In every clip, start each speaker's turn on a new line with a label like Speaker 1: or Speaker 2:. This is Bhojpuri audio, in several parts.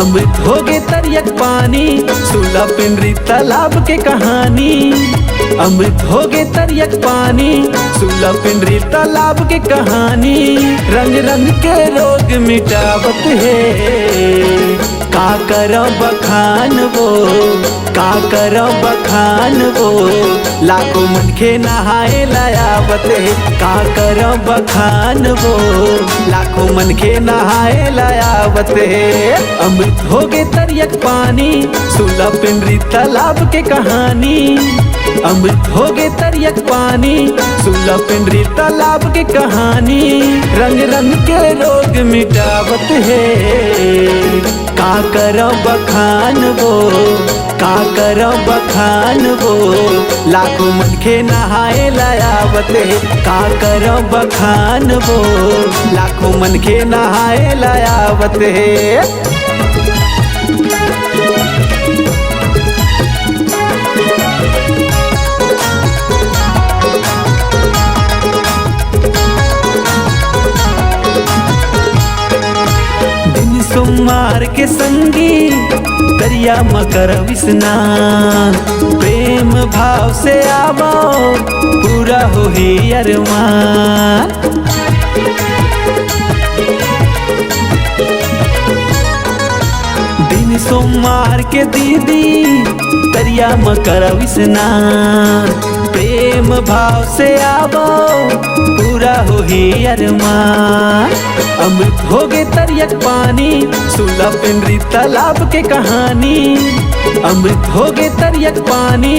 Speaker 1: अमृत होगे तरियक पानी, सुला पिंडरी तालाब के कहानी। अमृत होगे तरियक पानी, सुला पिंडरी तालाब के कहानी। रंग रंग के रोग मिटावत है, का करो बखान वो, का करो बखान वो। लाखों मनखे नहाए लायावत है, का करो बखान वो। लाखों मनखे नहाए लायावत है। अमृत होगे तरियक पानी, सुला पिंडरी तालाब के कहानी। अमृत होगे तरियक पानी, सुला पिंडरी तालाब के कहानी। रंग रंग के रोग मिटावत है, का करो बखान वो, का करो बखान वो। लाखों मनखे नहाए लायावत है, का करो बखान वो। लाखों मनखे नहाए लायावत है। सोमवार के संगी दरिया मकर स्नान। प्रेम भाव से आवो, पूरा हो ही अरमान। दिन सोमवार के दीदी दरिया मकर स्नान। प्रेम भाव से आवो, पूरा हो ही अरमान। अमृत होगे तरियक पानी, सुला पिंडरी तालाब के कहानी। अमृत होगे तरियक पानी,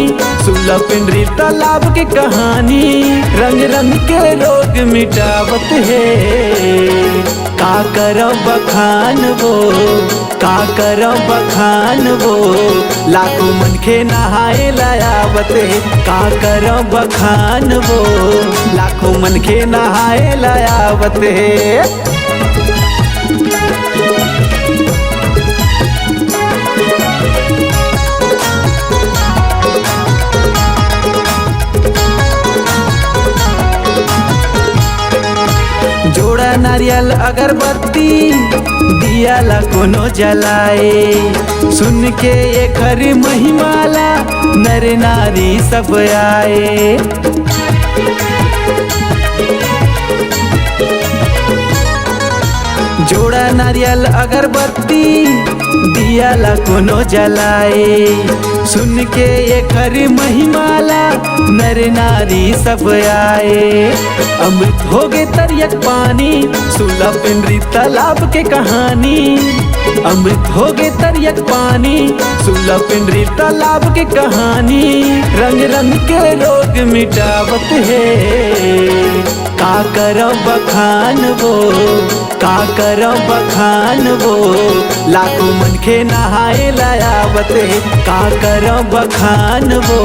Speaker 1: सुला पिंडरी तालाब के कहानी। रंग रंग के रोग मिटावत है, का करो बखान वो, का करो बखान वो। लाखों मनखे नहाए लायावत है, का करो बखान वो। लाखों मनखे नहाए लायावत है। जोड़ा नारियल अगरबत्ती दिया ला कोनो जलाए। सुन के ये खरी महिमाला नर नारी सब आए। जोड़ा नारियल अगरबत्ती दिया ला कोनो जलाए। सुन के ये खरी महिमाला नर नारी सब आए। अमृत होगे तरियक पानी, सुला पिंडरी तालाब के कहानी। अमृत होगे तरियक पानी, सुला पिंडरी तालाब के कहानी। रंग रंग के रोग मिटावत है, का करो बखान वो, का करो बखान वो। लाखों मनखे नहाए लायावत है, का करो बखान वो।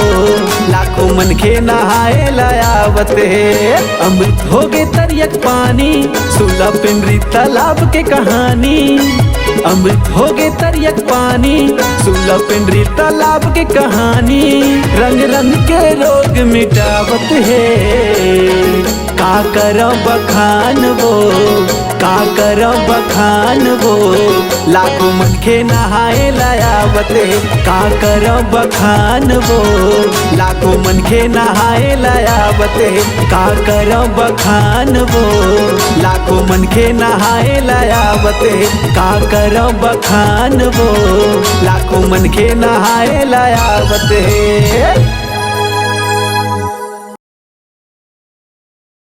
Speaker 1: लाखों मनखे नहाए लायावत है। अमृत होगे तरियक पानी, सुला पिंडरी तालाब के कहानी। अमृत होगे तरियक पानी, सुला पिंडरी तालाब के कहानी। रंग रंग के रोग मिटावत है, का करो बखान वो, का करो बखान वो। लाखों मनखे नहाए लायावत है, का करो बखान वो। लाखों मनखे नहाए लायावत है, का करो बखान वो। लाखों मनखे नहाए लायावत है, का करो बखान वो। लाखों मनखे नहाए लायावत है।